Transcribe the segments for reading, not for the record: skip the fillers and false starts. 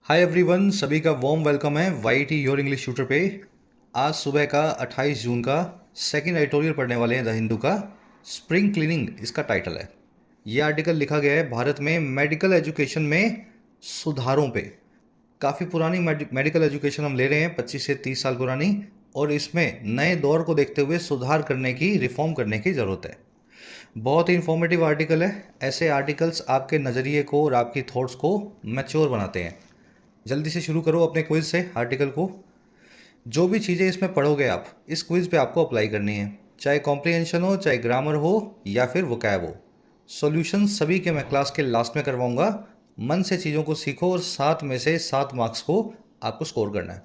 Hi everyone, सभी का warm welcome है वाईटी योर इंग्लिश ट्यूटर पे। आज सुबह का 28 जून का सेकंड एडिटोरियल पढ़ने वाले हैं द हिंदू का। स्प्रिंग क्लीनिंग इसका टाइटल है। ये आर्टिकल लिखा गया है भारत में मेडिकल एजुकेशन में सुधारों पे। काफ़ी पुरानी मेडिकल एजुकेशन हम ले रहे हैं, 25 से 30 साल पुरानी, और इसमें नए दौर को देखते हुए सुधार करने की, रिफॉर्म करने की ज़रूरत है। बहुत ही इन्फॉर्मेटिव आर्टिकल है। ऐसे आर्टिकल्स आपके नज़रिए को और आपकी थॉट्स को मैच्योर बनाते हैं। जल्दी से शुरू करो अपने क्विज से आर्टिकल को। जो भी चीज़ें इसमें पढ़ोगे आप, इस क्विज पे आपको अप्लाई करनी है, चाहे कॉम्प्रिहेंशन हो, चाहे ग्रामर हो, या फिर वोकैब हो। सॉल्यूशन सभी के मैं क्लास के लास्ट में करवाऊंगा। मन से चीज़ों को सीखो और 7 में से 7 मार्क्स को आपको स्कोर करना है।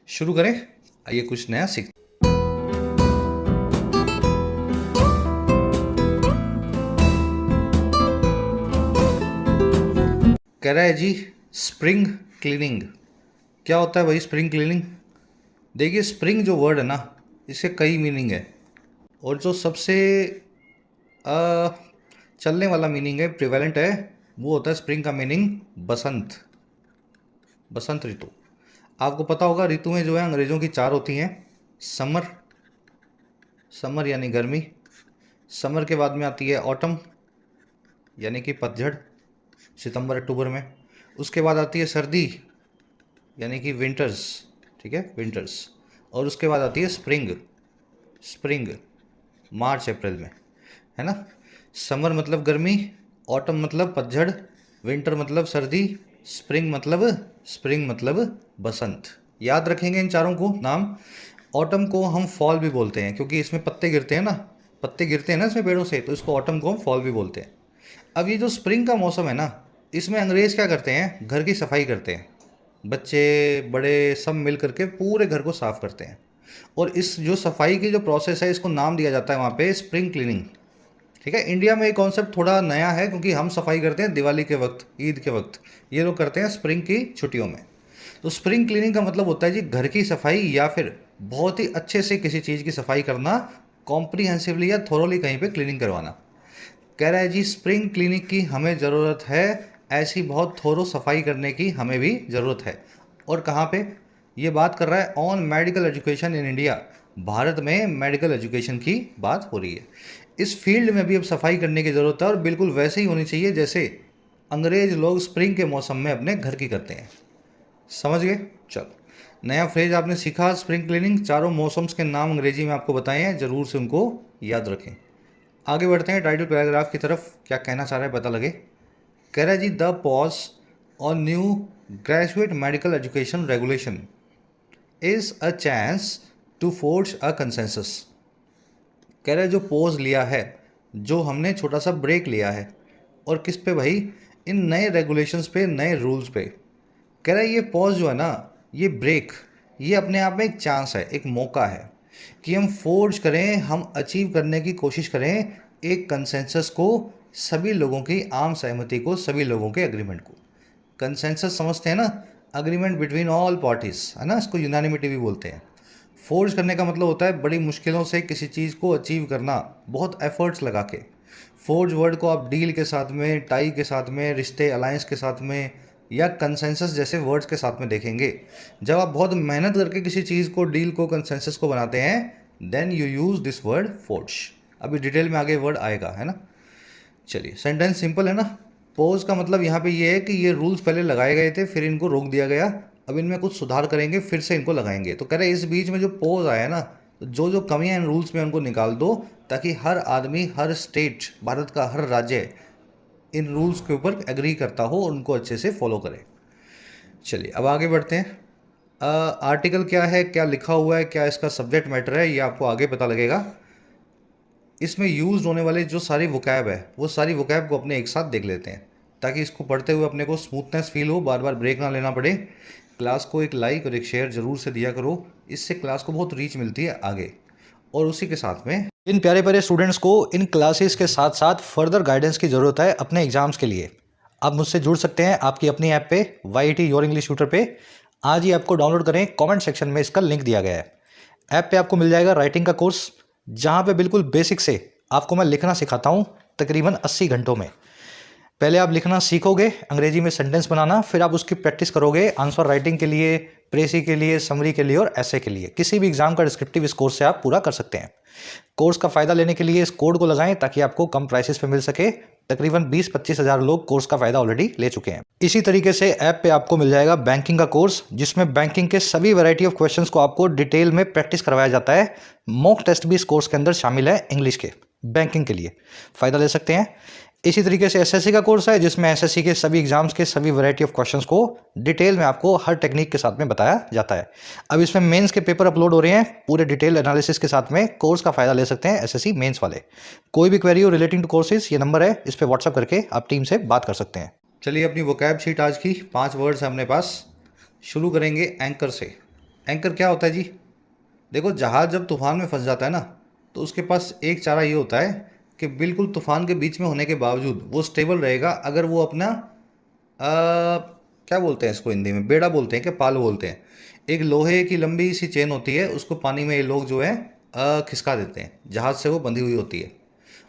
शुरू करें, आइए कुछ नया सीख। कह रहा है जी स्प्रिंग क्लीनिंग। क्या होता है भाई स्प्रिंग क्लीनिंग? देखिए, स्प्रिंग जो वर्ड है ना, इसके कई मीनिंग है, और जो सबसे अ, चलने वाला मीनिंग है, प्रिवेलेंट है, वो होता है स्प्रिंग का मीनिंग बसंत। बसंत ऋतु। आपको पता होगा ऋतुएं जो है अंग्रेजों की 4 होती हैं। समर, समर यानी गर्मी। समर के बाद में आती है ऑटम यानी कि पतझड़, सितंबर अक्टूबर में। उसके बाद आती है सर्दी यानी कि विंटर्स, ठीक है, विंटर्स। और उसके बाद आती है स्प्रिंग, स्प्रिंग मार्च अप्रैल में, है ना। समर मतलब गर्मी, ऑटम मतलब पतझड़, विंटर मतलब सर्दी, स्प्रिंग मतलब बसंत। याद रखेंगे इन चारों को नाम। ऑटम को हम फॉल भी बोलते हैं, क्योंकि इसमें पत्ते गिरते हैं ना, पत्ते गिरते हैं ना इसमें पेड़ों से, तो इसको ऑटम को हम फॉल भी बोलते हैं। अब ये जो स्प्रिंग का मौसम है ना, इसमें अंग्रेज़ क्या करते हैं, घर की सफाई करते हैं। बच्चे बड़े सब मिल करके पूरे घर को साफ करते हैं, और इस जो सफाई की जो प्रोसेस है, इसको नाम दिया जाता है वहाँ पे स्प्रिंग क्लीनिंग। ठीक है, इंडिया में ये कॉन्सेप्ट थोड़ा नया है, क्योंकि हम सफाई करते हैं दिवाली के वक्त, ईद के वक्त। ये लोग करते हैं स्प्रिंग की छुट्टियों में। तो स्प्रिंग क्लीनिंग का मतलब होता है जी घर की सफाई, या फिर बहुत ही अच्छे से किसी चीज़ की सफाई करना, कॉम्प्रीहेंसिवली या थोरोली कहीं पे क्लीनिंग करवाना। कह रहा है जी स्प्रिंग क्लीनिक की हमें ज़रूरत है, ऐसी बहुत थोरो सफाई करने की हमें भी ज़रूरत है। और कहाँ पे ये बात कर रहा है? On medical education in India. Bharat में मेडिकल एजुकेशन की बात हो रही है। इस फील्ड में भी अब सफाई करने की ज़रूरत है, और बिल्कुल वैसे ही होनी चाहिए जैसे अंग्रेज लोग स्प्रिंग के मौसम में अपने घर की करते हैं। समझ गए? चलो, नया फ्रेज आपने सीखा, स्प्रिंग क्लीनिंग। चारों मौसम्स के नाम अंग्रेजी में आपको बताए हैं, ज़रूर से उनको याद रखें। आगे बढ़ते हैं टाइटल पैराग्राफ की तरफ। क्या कहना चाह रहा है पता लगे। कह रहा है जी the pause on new graduate medical education regulation is a chance to forge a consensus. कह रहा है जो पॉज लिया है, जो हमने छोटा सा ब्रेक लिया है, और किस पे भाई? इन नए रेगुलेशंस पे, नए रूल्स पे। कह रहा है ये पॉज जो है ना, ये ब्रेक, ये अपने आप में एक चांस है, एक मौका है कि हम फोर्ज करें, हम अचीव करने की कोशिश करें एक कंसेंसस को, सभी लोगों की आम सहमति को, सभी लोगों के एग्रीमेंट को। कंसेंसस समझते हैं ना, अग्रीमेंट बिटवीन ऑल पार्टीज, है ना, इसको यूनानिमिटी भी बोलते हैं। फोर्ज करने का मतलब होता है बड़ी मुश्किलों से किसी चीज़ को अचीव करना, बहुत एफर्ट्स लगा के। फोर्ज वर्ड को आप डील के साथ में, टाई के साथ में, रिश्ते अलायंस के साथ में, या कंसेंसस जैसे वर्ड्स के साथ में देखेंगे। जब आप बहुत मेहनत करके किसी चीज़ को, डील को, कंसेंसस को बनाते हैं, then you use this word forge. अभी डिटेल में आगे वर्ड आएगा, है ना। चलिए, सेंटेंस सिंपल है ना। पोज का मतलब यहाँ पे ये है कि ये रूल्स पहले लगाए गए थे, फिर इनको रोक दिया गया, अब इनमें कुछ सुधार करेंगे, फिर से इनको लगाएंगे। तो कह रहे इस बीच में जो पोज आया ना, तो जो जो कमियां इन रूल्स में उनको निकाल दो, ताकि हर आदमी, हर स्टेट, भारत का हर राज्य इन रूल्स के ऊपर एग्री करता हो, उनको अच्छे से फॉलो करे। चलिए अब आगे बढ़ते हैं। आर्टिकल क्या है, क्या लिखा हुआ है, क्या इसका सब्जेक्ट मैटर है, ये आपको आगे पता लगेगा। इसमें यूज होने वाले जो सारी वोकैब है, वो सारी वोकैब को अपने एक साथ देख लेते हैं, ताकि इसको पढ़ते हुए अपने को स्मूथनेस फील हो, बार बार ब्रेक ना लेना पड़े। क्लास को एक लाइक और एक शेयर जरूर से दिया करो, इससे क्लास को बहुत रीच मिलती है आगे। और उसी के साथ में इन प्यारे प्यारे स्टूडेंट्स को इन क्लासेस के साथ साथ फर्दर गाइडेंस की ज़रूरत है अपने एग्जाम्स के लिए। आप मुझसे जुड़ सकते हैं आपकी अपनी ऐप पे, वाईटी योर इंग्लिश ट्यूटर पे। आज ही आपको डाउनलोड करें, कमेंट सेक्शन में इसका लिंक दिया गया है। ऐप पे आपको मिल जाएगा राइटिंग का कोर्स, जहाँ पे बिल्कुल बेसिक से आपको मैं लिखना सिखाता हूँ, तकरीबन 80 घंटों में। पहले आप लिखना सीखोगे, अंग्रेजी में सेंटेंस बनाना, फिर आप उसकी प्रैक्टिस करोगे आंसर राइटिंग के लिए, प्रेसी के लिए, समरी के लिए और ऐसे के लिए। किसी भी एग्जाम का डिस्क्रिप्टिव इस कोर्स से आप पूरा कर सकते हैं। कोर्स का फ़ायदा लेने के लिए इस कोड को लगाएं ताकि आपको कम प्राइसेस पे मिल सके। तकरीबन 20-25 हज़ार लोग कोर्स का फ़ायदा ऑलरेडी ले चुके हैं। इसी तरीके से ऐप पे आपको मिल जाएगा बैंकिंग का कोर्स, जिसमें बैंकिंग के सभी वैरायटी ऑफ क्वेश्चंस को आपको डिटेल में प्रैक्टिस करवाया जाता है। मॉक टेस्ट भी इस कोर्स के अंदर शामिल है इंग्लिश के, बैंकिंग के लिए फ़ायदा ले सकते हैं। इसी तरीके से एसएससी का कोर्स है, जिसमें एसएससी के सभी एग्जाम्स के सभी वैरायटी ऑफ क्वेश्चंस को डिटेल में आपको हर टेक्निक के साथ में बताया जाता है। अब इसमें मेंस के पेपर अपलोड हो रहे हैं पूरे डिटेल एनालिसिस के साथ में। कोर्स का फ़ायदा ले सकते हैं एसएससी मेंस वाले। कोई भी क्वेरी हो रिलेटिंग टू कोर्सेज, ये नंबर है, इस पर व्हाट्सअप करके आप टीम से बात कर सकते हैं। चलिए अपनी वोकैब शीट आज की 5 वर्ड्स है अपने पास। शुरू करेंगे एंकर से। एंकर क्या होता है जी? देखो, जहाज़ जब तूफान में फंस जाता है ना, तो उसके पास एक चारा ये होता है कि बिल्कुल तूफान के बीच में होने के बावजूद वो स्टेबल रहेगा अगर वो अपना क्या बोलते हैं इसको हिंदी में, बेड़ा बोलते हैं कि पाल बोलते हैं। एक लोहे की लंबी सी चेन होती है, उसको पानी में ये लोग जो है खिसका देते हैं। जहाज़ से वो बंधी हुई होती है।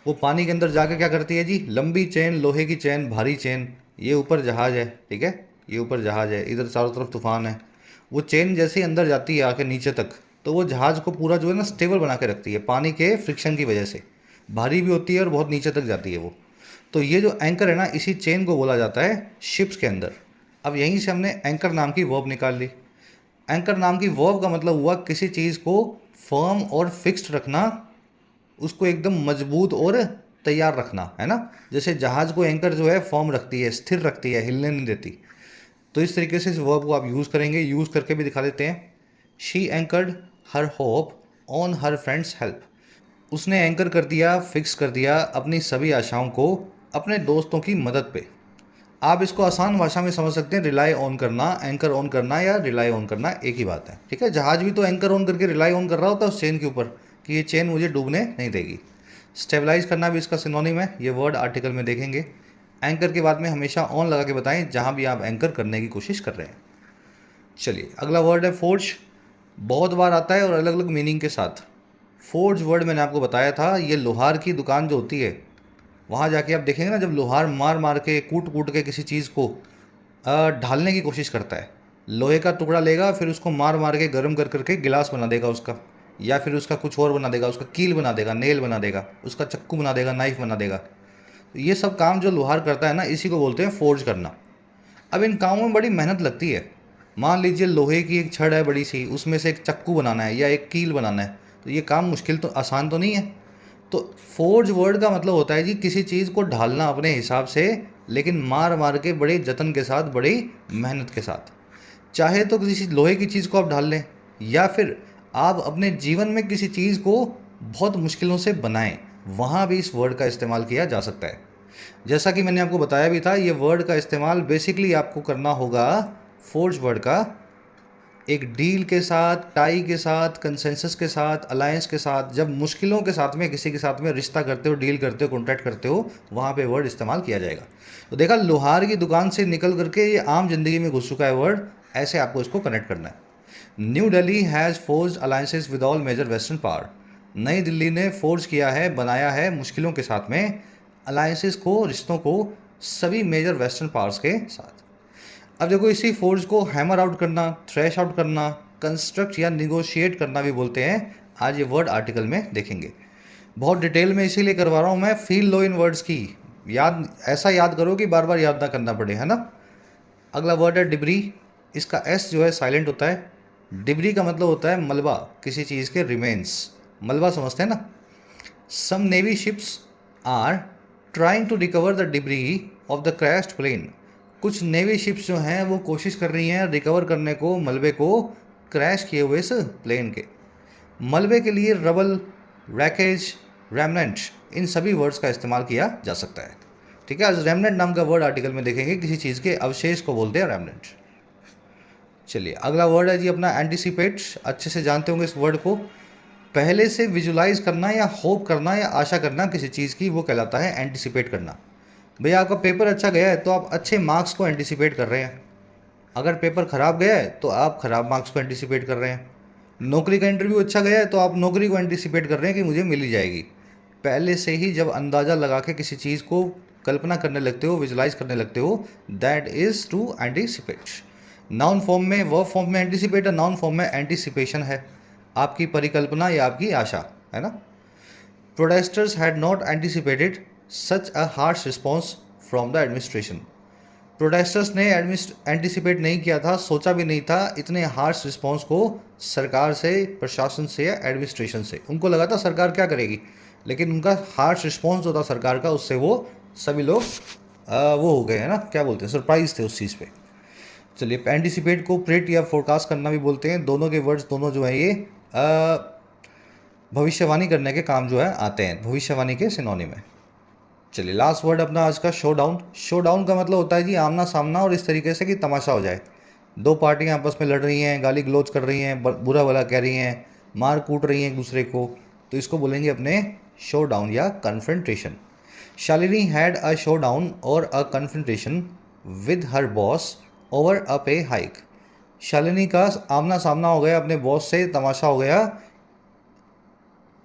वो पानी के अंदर जाके क्या करती है जी? लंबी चेन, लोहे की चेन, भारी चेन, ये ऊपर जहाज़ है, ठीक है, ये ऊपर जहाज़ है, इधर चारों तरफ तूफान है। वो चेन जैसे ही अंदर जाती है आके नीचे तक, तो वो जहाज़ को पूरा जो है ना स्टेबल बना के रखती है पानी के फ्रिक्शन की वजह से। भारी भी होती है और बहुत नीचे तक जाती है वो। तो ये जो एंकर है ना, इसी चेन को बोला जाता है शिप्स के अंदर। अब यहीं से हमने एंकर नाम की वर्ब निकाल ली। एंकर नाम की वर्ब का मतलब हुआ किसी चीज़ को फर्म और फिक्स्ड रखना, उसको एकदम मजबूत और तैयार रखना, है ना। जैसे जहाज़ को एंकर जो है फर्म रखती है, स्थिर रखती है, हिलने नहीं देती। तो इस तरीके से इस वर्ब को आप यूज़ करेंगे। यूज़ करके भी दिखा देते हैं। She anchored her hope on her friends help. उसने एंकर कर दिया, फिक्स कर दिया अपनी सभी आशाओं को अपने दोस्तों की मदद पे। आप इसको आसान भाषा में समझ सकते हैं, रिलाई ऑन करना, एंकर ऑन करना या रिलाई ऑन करना एक ही बात है, ठीक है। जहाज भी तो एंकर ऑन करके रिलाई ऑन कर रहा होता है उस चेन के ऊपर कि ये चेन मुझे डूबने नहीं देगी। स्टेबलाइज करना भी इसका सिनोनिम है, ये वर्ड आर्टिकल में देखेंगे। एंकर के बाद में हमेशा ऑन लगा के बताएं जहाँ भी आप एंकर करने की कोशिश कर रहे हैं। चलिए अगला वर्ड है फोर्ज। बहुत बार आता है और अलग अलग मीनिंग के साथ। फोर्ज वर्ड मैंने आपको बताया था, ये लोहार की दुकान जो होती है वहाँ जाके आप देखेंगे ना, जब लोहार मार मार के कूट कूट के किसी चीज़ को ढालने की कोशिश करता है, लोहे का टुकड़ा लेगा फिर उसको मार मार के गर्म कर करके गिलास बना देगा उसका, या फिर उसका कुछ और बना देगा, उसका कील बना देगा, नेल बना देगा, उसका चक्कू बना देगा, नाइफ बना देगा। तो ये सब काम जो लोहार करता है ना, इसी को बोलते हैं फोर्ज करना। अब इन कामों में बड़ी मेहनत लगती है। मान लीजिए लोहे की एक छड़ है बड़ी सी, उसमें से एक चक्कू बनाना है या एक कील बनाना है, तो ये काम मुश्किल तो आसान तो नहीं है। तो फोर्ज वर्ड का मतलब होता है जी किसी चीज़ को ढालना अपने हिसाब से, लेकिन मार मार के बड़े जतन के साथ, बड़ी मेहनत के साथ। चाहे तो किसी लोहे की चीज़ को आप ढाल लें, या फिर आप अपने जीवन में किसी चीज़ को बहुत मुश्किलों से बनाएं, वहाँ भी इस वर्ड का इस्तेमाल किया जा सकता है। जैसा कि मैंने आपको बताया भी था, ये वर्ड का इस्तेमाल बेसिकली आपको करना होगा फोर्ज वर्ड का एक डील के साथ, टाई के साथ, कंसेंसस के साथ, अलायंस के साथ, जब मुश्किलों के साथ में किसी के साथ में रिश्ता करते हो, डील करते हो, कॉन्ट्रैक्ट करते हो, वहाँ पे वर्ड इस्तेमाल किया जाएगा। तो देखा, लोहार की दुकान से निकल करके ये आम जिंदगी में घुस चुका है वर्ड, ऐसे आपको इसको कनेक्ट करना है। New Delhi has forged alliances with all major western power. नई दिल्ली ने फोर्ज किया है, बनाया है मुश्किलों के साथ में अलायंसेस को, रिश्तों को, सभी मेजर वेस्टर्न पावर्स के साथ। अब देखो, इसी फोर्स को हैमर आउट करना, थ्रैश आउट करना, कंस्ट्रक्ट या निगोशिएट करना भी बोलते हैं। आज ये वर्ड आर्टिकल में देखेंगे। बहुत डिटेल में इसीलिए करवा रहा हूँ मैं, फील लो इन वर्ड्स की। याद ऐसा याद करो कि बार बार याद ना करना पड़े, है ना। अगला वर्ड है डिब्री। इसका एस जो है साइलेंट होता है। डिब्री का मतलब होता है मलबा, किसी चीज़ के रिमेन्स। मलबा समझते हैं ना। Some navy ships are trying to recover the debris of the crashed plane. कुछ नेवी शिप्स जो हैं वो कोशिश कर रही हैं रिकवर करने को मलबे को, क्रैश किए हुए इस प्लेन के। मलबे के लिए रबल, रैकेज, रेमनेंट, इन सभी वर्ड्स का इस्तेमाल किया जा सकता है, ठीक है। आज रेमनेंट नाम का वर्ड आर्टिकल में देखेंगे, किसी चीज़ के अवशेष को बोलते हैं रेमनेंट। चलिए अगला वर्ड है जी अपना एंटिसिपेट। अच्छे से जानते होंगे इस वर्ड को। पहले से विजुलाइज करना या होप करना या आशा करना किसी चीज़ की, वो कहलाता है एंटिसिपेट करना। भैया आपका पेपर अच्छा गया है तो आप अच्छे मार्क्स को एंटिसिपेट कर रहे हैं। अगर पेपर ख़राब गया है तो आप ख़राब मार्क्स को एंटिसिपेट कर रहे हैं। नौकरी का इंटरव्यू अच्छा गया है तो आप नौकरी को एंटिसिपेट कर रहे हैं कि मुझे मिल ही जाएगी। पहले से ही जब अंदाज़ा लगा के किसी चीज़ को कल्पना करने लगते हो, विजुलाइज करने लगते हो, that is to anticipate. Noun form में, वर्ब फॉर्म में एंटिसिपेट और नाउन फॉर्म में एंटिसिपेशन है, आपकी परिकल्पना या आपकी आशा, है ना। Protesters had not anticipated such a harsh response from the administration. Protesters ने एंटिसिपेट नहीं किया था, सोचा भी नहीं था इतने हार्श रिस्पॉन्स को सरकार से, प्रशासन से या एडमिनिस्ट्रेशन से। उनको लगा था सरकार क्या करेगी, लेकिन उनका हार्श रिस्पॉन्स जो था सरकार का, उससे वो सभी लोग वो हो गए, है ना, क्या बोलते हैं, सरप्राइज थे उस चीज़ पे। चलिए, एंटिसिपेट को प्रेडिक्ट या फोरकास्ट करना भी बोलते हैं। दोनों के वर्ड्स दोनों जो है ये भविष्यवाणी करने के काम जो है आते हैं, भविष्यवाणी के सिनोनिम है। चलिए, लास्ट वर्ड अपना आज का शो डाउन। शो डाउन का मतलब होता है जी आमना सामना, और इस तरीके से कि तमाशा हो जाए। दो पार्टियां आपस में लड़ रही हैं, गाली गलौज कर रही हैं, बुरा भला कह रही हैं, मार कूट रही हैं एक दूसरे को, तो इसको बोलेंगे अपने शो डाउन या confrontation. Shalini had a showdown or a confrontation with her boss over a pay hike. Shalini का आमना सामना हो गया अपने बॉस से, तमाशा हो गया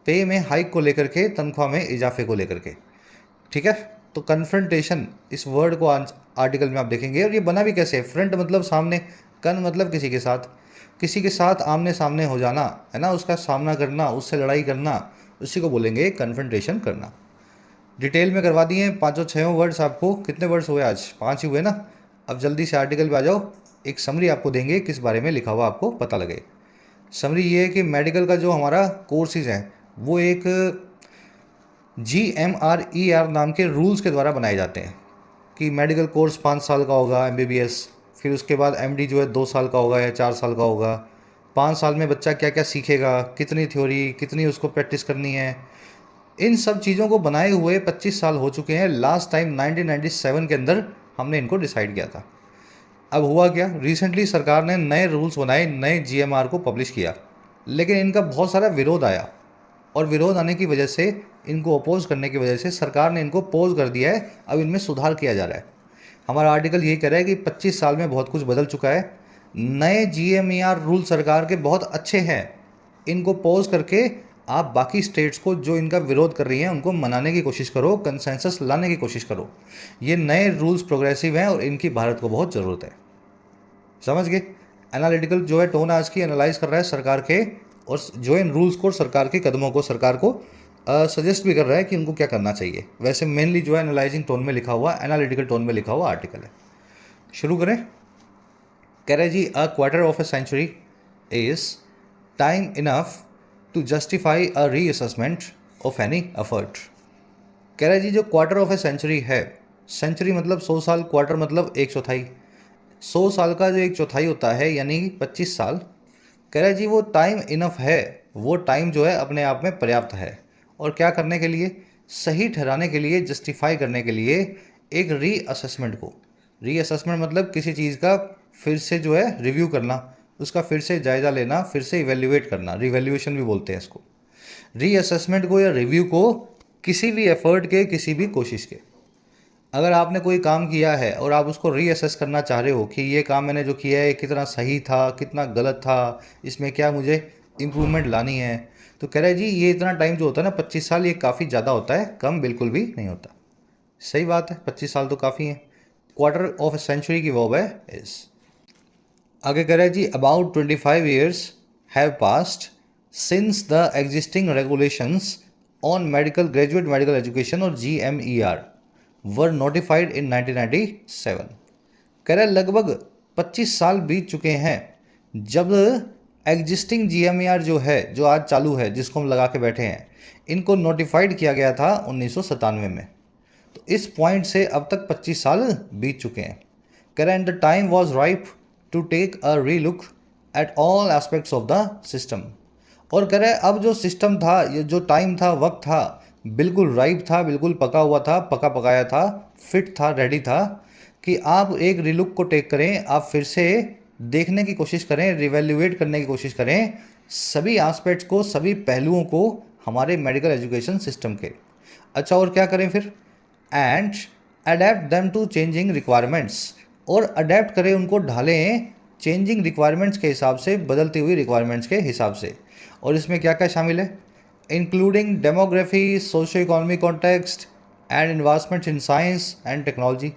पे में हाइक को लेकर के, तनख्वाह में इजाफे को लेकर के। ठीक है, तो कन्फ्रंटेशन इस वर्ड को आर्टिकल में आप देखेंगे। और ये बना भी कैसे, फ्रंट मतलब सामने, कन मतलब किसी के साथ आमने सामने हो जाना, है ना, उसका सामना करना, उससे लड़ाई करना, उसी को बोलेंगे कन्फ्रंटेशन करना। डिटेल में करवा दिए पाँचों छः वर्ड्स आपको। कितने वर्ड्स हुए आज, 5 ही हुए ना। अब जल्दी से आर्टिकल पे आ जाओ, एक समरी आपको देंगे किस बारे में लिखा हुआ आपको पता लगे। समरी ये है कि मेडिकल का जो हमारा कोर्सेज है वो एक GMRER नाम के रूल्स के द्वारा बनाए जाते हैं कि मेडिकल कोर्स 5 साल का होगा MBBS, फिर उसके बाद MD जो है 2 साल का होगा या 4 साल का होगा। 5 साल में बच्चा क्या क्या सीखेगा, कितनी थ्योरी, कितनी उसको प्रैक्टिस करनी है, इन सब चीज़ों को बनाए हुए 25 साल हो चुके हैं। लास्ट टाइम 1997 के अंदर हमने इनको डिसाइड किया था। अब हुआ क्या, रिसेंटली सरकार ने नए रूल्स बनाए, नए GMR को पब्लिश किया, लेकिन इनका बहुत सारा विरोध आया, और विरोध आने की वजह से, इनको अपोज करने की वजह से सरकार ने इनको पोज कर दिया है। अब इनमें सुधार किया जा रहा है। हमारा आर्टिकल यही कह रहा है कि 25 साल में बहुत कुछ बदल चुका है। नए GMER रूल सरकार के बहुत अच्छे हैं, इनको पोज करके आप बाकी स्टेट्स को जो इनका विरोध कर रही हैं उनको मनाने की कोशिश करो, कंसेंसस लाने की कोशिश करो। ये नए रूल्स प्रोग्रेसिव हैं और इनकी भारत को बहुत ज़रूरत है। समझ गए। एनालिटिकल जो है टोन आज की एनालाइज कर रहा है सरकार के, और जो इन रूल्स को, सरकार के कदमों को, सरकार को सजेस्ट भी कर रहा है कि उनको क्या करना चाहिए। वैसे मेनली जो है एनालाइजिंग टोन में लिखा हुआ, एनालिटिकल टोन में लिखा हुआ आर्टिकल है। शुरू करें। कह रहे जी, a quarter of a century is time enough to justify a reassessment of any effort. कह रहे जी, जो क्वार्टर ऑफ ए सेंचुरी है, सेंचुरी मतलब 100 साल, क्वार्टर मतलब 1/4। 100 साल का जो 1/4 होता है, यानी 25 साल। कह रहे जी, वो टाइम इनफ है, वो टाइम जो है अपने आप में पर्याप्त है। और क्या करने के लिए, सही ठहराने के लिए, जस्टिफाई करने के लिए एक रीअसेसमेंट को। रीअसेसमेंट मतलब किसी चीज़ का फिर से जो है रिव्यू करना, उसका फिर से जायज़ा लेना, फिर से इवेल्युएट करना, रिवैल्यूएशन भी बोलते हैं इसको। रीअसेसमेंट को या रिव्यू को किसी भी एफर्ट के, किसी भी कोशिश के। अगर आपने कोई काम किया है और आप उसको रीअसेस करना चाह रहे हो कि ये काम मैंने जो किया है कितना सही था, कितना गलत था, इसमें क्या मुझे इम्प्रूवमेंट लानी है, तो कह रहा है जी ये इतना टाइम जो होता है ना, 25 साल, ये काफ़ी ज़्यादा होता है, कम बिल्कुल भी नहीं होता। सही बात है, 25 साल तो काफ़ी है। क्वार्टर ऑफ ए सेंचुरी की वर्ब है इज। आगे कह रहा है जी, about 25 years have passed since the existing regulations on medical, graduate medical education or GMER were notified in 1997। कह रहे लगभग 25 साल बीत चुके हैं जब एग्जिस्टिंग GMER जो है, जो आज चालू है, जिसको हम लगा के बैठे हैं, इनको नोटिफाइड किया गया था 1997 में। तो इस पॉइंट से अब तक 25 साल बीत चुके हैं। कह रहे and the time was ripe to take a relook at all aspects of the system. और कह रहे अब जो सिस्टम था, ये जो टाइम था, वक्त था, बिल्कुल राइप था, बिल्कुल पका हुआ था, पका पकाया था, फिट था, रेडी था कि आप एक रिलुक को टेक करें, आप फिर से देखने की कोशिश करें, रिवैल्यूएट करने की कोशिश करें सभी एस्पेक्ट्स को, सभी पहलुओं को हमारे मेडिकल एजुकेशन सिस्टम के। अच्छा, और क्या करें फिर, and adapt them to changing requirements, और अडेप्ट करें, उनको ढालें चेंजिंग रिक्वायरमेंट्स के हिसाब से, बदलती हुई रिक्वायरमेंट्स के हिसाब से। और इसमें क्या क्या शामिल है, including demography, socio economic context and investments in science and technology.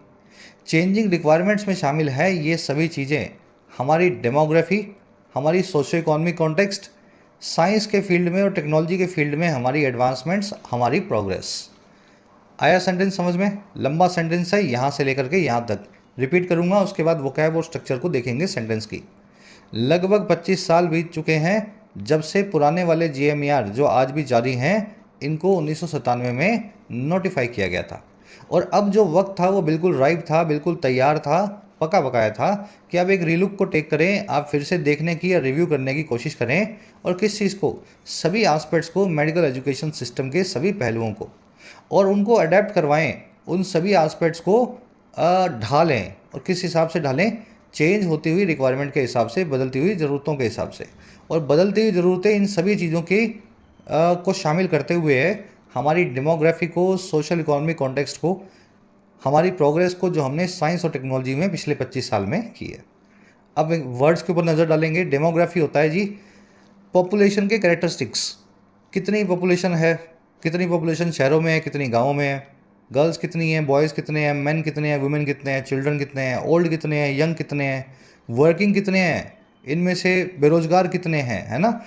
Changing requirements में शामिल है ये सभी चीज़ें, हमारी डेमोग्राफी, हमारी सोशो इकोनॉमिक कॉन्टेक्स्ट, साइंस के फील्ड में और टेक्नोलॉजी के फील्ड में हमारी एडवांसमेंट्स, हमारी प्रोग्रेस। आया सेंटेंस समझ में? लंबा सेंटेंस है, यहाँ से लेकर के यहाँ तक रिपीट करूँगा, उसके बाद वोकैब और स्ट्रक्चर को देखेंगे सेंटेंस की। लगभग 25 साल बीत चुके हैं जब से पुराने वाले GMER जो आज भी जारी हैं, इनको 1997 में नोटिफाई किया गया था। और अब जो वक्त था वो बिल्कुल राइप था, बिल्कुल तैयार था, पका पकाया था कि अब एक रीलुक को टेक करें, आप फिर से देखने की या रिव्यू करने की कोशिश करें। और किस चीज़ को? सभी एस्पेक्ट्स को, मेडिकल एजुकेशन सिस्टम के सभी पहलुओं को, और उनको अडेप्ट करवाएं, उन सभी एस्पेक्ट्स को ढालें। और किस हिसाब से ढालें? चेंज होती हुई रिक्वायरमेंट के हिसाब से, बदलती हुई ज़रूरतों के हिसाब से। और बदलती हुई ज़रूरतें इन सभी चीज़ों की को शामिल करते हुए हमारी डेमोग्राफी को, सोशल इकोनॉमिक कॉन्टेक्स्ट को, हमारी प्रोग्रेस को, जो हमने साइंस और टेक्नोलॉजी में पिछले 25 साल में की है। अब वर्ड्स के ऊपर नज़र डालेंगे। डेमोग्राफी होता है जी पॉपुलेशन के कैरेक्टरिस्टिक्स, कितनी पॉपुलेशन है, कितनी पॉपुलेशन शहरों में है, कितनी गाँवों में है, गर्ल्स कितनी हैं, बॉयज़ कितने हैं, मेन कितने हैं, वुमेन कितने हैं, चिल्ड्रन कितने हैं, ओल्ड कितने हैं, यंग कितने हैं, वर्किंग कितने हैं, इनमें से बेरोजगार कितने हैं, है ना,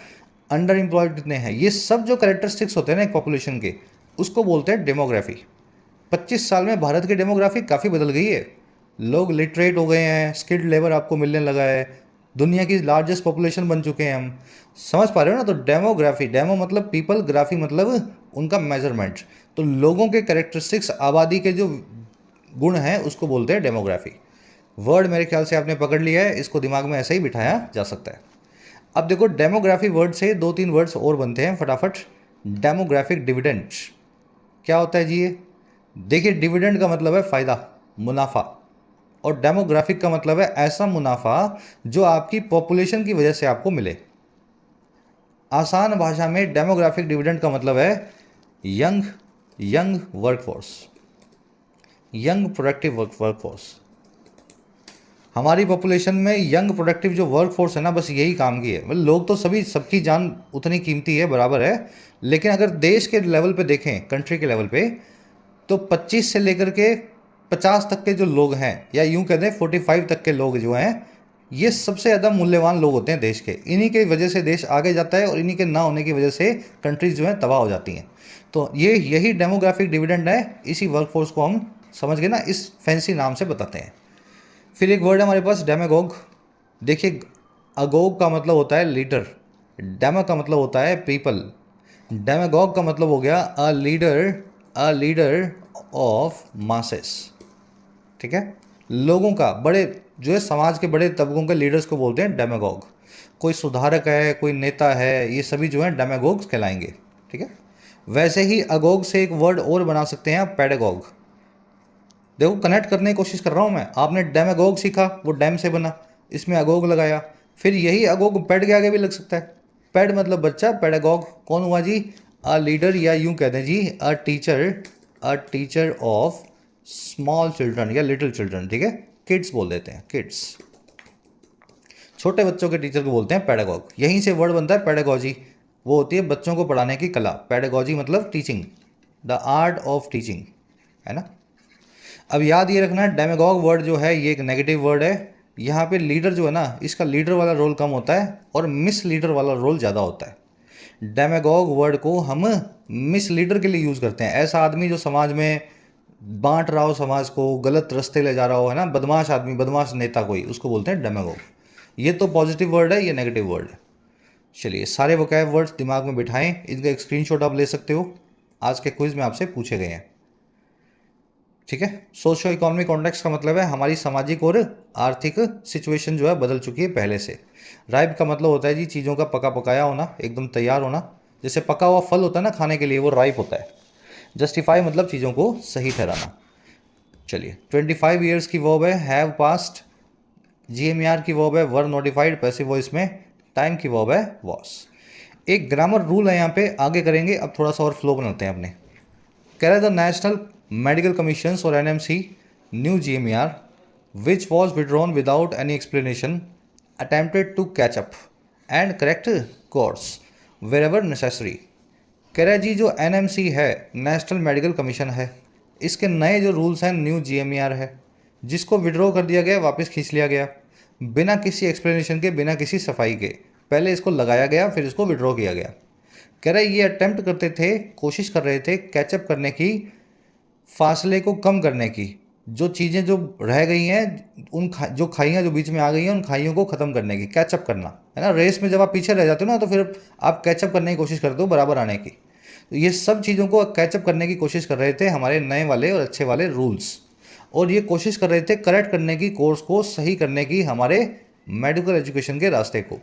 अंडर एम्प्लॉयड कितने हैं। ये सब जो कैरेक्टरिस्टिक्स होते हैं ना एक पॉपुलेशन के, उसको बोलते हैं डेमोग्राफी। 25 साल में भारत की डेमोग्राफी काफ़ी बदल गई है। लोग लिटरेट हो गए हैं, स्किल्ड लेबर आपको मिलने लगा है, दुनिया की लार्जेस्ट पॉपुलेशन बन चुके हैं हम। समझ पा रहे हो ना? तो डेमोग्राफी, डेमो मतलब पीपल, ग्राफी मतलब उनका मेजरमेंट। तो लोगों के कैरेक्टरिस्टिक्स, आबादी के जो गुण हैं, उसको बोलते हैं डेमोग्राफी। वर्ड मेरे ख्याल से आपने पकड़ लिया है, इसको दिमाग में ऐसे ही बिठाया जा सकता है। अब देखो, डेमोग्राफी वर्ड से 2-3 वर्ड्स और बनते हैं फटाफट। डेमोग्राफिक डिविडेंड क्या होता है जी? ये देखिए, डिविडेंड का मतलब है फ़ायदा, मुनाफा, और डेमोग्राफिक का मतलब है ऐसा मुनाफा जो आपकी पॉपुलेशन की वजह से आपको मिले। आसान भाषा में डेमोग्राफिक डिविडेंड का मतलब है young workforce, young productive workforce. हमारी पॉपुलेशन में यंग प्रोडक्टिव जो वर्कफोर्स है ना, बस यही काम की है। मतलब लोग तो सभी, सबकी जान उतनी कीमती है, बराबर है, लेकिन अगर देश के लेवल पे देखें, कंट्री के लेवल पे, तो 25 से लेकर के 50 तक के जो लोग हैं, या यूं कहते हैं 45 तक के लोग जो हैं, ये सबसे ज़्यादा मूल्यवान लोग होते हैं देश के। इन्हीं की वजह से देश आगे जाता है, और इन्हीं के ना होने की वजह से कंट्रीज जो हैं तबाह हो जाती हैं। तो यही डेमोग्राफिक डिविडेंड है। इसी वर्कफोर्स को हम, समझ गए ना, इस फैंसी नाम से बताते हैं। फिर एक वर्ड है हमारे पास, डेमागोग। देखिए, अगोग का मतलब होता है लीडर, डेमा का मतलब होता है पीपल, डेमागोग का मतलब हो गया अ लीडर ऑफ मासेस। ठीक है, लोगों का, बड़े जो है समाज के बड़े तबकों के लीडर्स को बोलते हैं डेमागोग। कोई सुधारक है, कोई नेता है, ये सभी जो हैं डेमागोग्स कहलाएंगे। ठीक है, वैसे ही अगोग से एक वर्ड और बना सकते हैं आप, पैडागोग। देखो, कनेक्ट करने की कोशिश कर रहा हूँ मैं। आपने डेमागोग सीखा, वो डैम से बना, इसमें अगोग लगाया, फिर यही अगोग पैड के आगे भी लग सकता है। पैड मतलब बच्चा, पैडागोग कौन हुआ जी? अ लीडर, या यूं कहते हैं जी a teacher of small children या लिटिल चिल्ड्रन। ठीक है, किड्स बोल देते हैं, किड्स, छोटे बच्चों के टीचर को बोलते हैं पैडागोग। यहीं से वर्ड बनता है पैडागोजी, वो होती है बच्चों को पढ़ाने की कला। पैडागोजी मतलब teaching, the art of teaching, है ना। अब याद ये रखना, डेमागोग वर्ड जो है ये एक नेगेटिव वर्ड है। यहाँ पे लीडर जो है ना, इसका लीडर वाला रोल कम होता है और मिस लीडर वाला रोल ज़्यादा होता है। डेमागोग वर्ड को हम मिस लीडर के लिए यूज़ करते हैं। ऐसा आदमी जो समाज में बांट रहा हो, समाज को गलत रास्ते ले जा रहा हो, है ना, बदमाश आदमी, बदमाश नेता कोई, उसको बोलते हैं डेमागोग। ये तो पॉजिटिव वर्ड है, ये नेगेटिव वर्ड है। चलिए, सारे वोकैब वर्ड्स दिमाग में बिठाएं, इनका एक स्क्रीनशॉट आप ले सकते हो, आज के क्विज में आपसे पूछे गए हैं। ठीक है, सोशो इकोनॉमिक कॉन्टेक्स्ट का मतलब है हमारी सामाजिक और आर्थिक सिचुएशन जो है बदल चुकी है पहले से। राइप का मतलब होता है जी चीज़ों का पका पकाया होना, एकदम तैयार होना। जैसे पका हुआ फल होता है ना खाने के लिए, वो राइप होता है। जस्टिफाई मतलब चीज़ों को सही ठहराना। चलिए, 25 ईयर्स की वर्ब है हैव पास्ट, GMER की वर्ब है वर नोटिफाइड पैसिव वॉइस में, टाइम की वर्ब है वॉस। एक ग्रामर रूल है यहाँ पे, आगे करेंगे। अब थोड़ा सा और फ्लो बनाते हैं अपने। कह रहा था नेशनल मेडिकल कमीशंस और NMC new GMER which was withdrawn without any explanation attempted to catch up and correct course wherever necessary। कह रहा है जी, जो NMC है, नेशनल मेडिकल कमीशन है, इसके नए जो रूल्स हैं, न्यू GMER है, जिसको विड्रॉ कर दिया गया, वापस खींच लिया गया बिना किसी एक्सप्लेनेशन के, बिना किसी सफाई के। पहले इसको लगाया गया, फिर इसको विड्रॉ किया गया। कह रहे ये अटेम्प्ट करते थे, कोशिश कर रहे थे कैचअप करने की, फासले को कम करने की, जो चीज़ें जो रह गई हैं, जो खाइयाँ जो बीच में आ गई हैं, उन खाइयों को ख़त्म करने की, कैचअप करना है ना। रेस में जब आप पीछे रह जाते हो ना, तो फिर आप कैचअप करने की कोशिश करते हो, बराबर आने की। तो ये सब चीज़ों को कैचअप करने की कोशिश कर रहे थे हमारे नए वाले और अच्छे वाले रूल्स। और ये कोशिश कर रहे थे करेक्ट करने की, कोर्स को सही करने की, हमारे मेडिकल एजुकेशन के रास्ते को,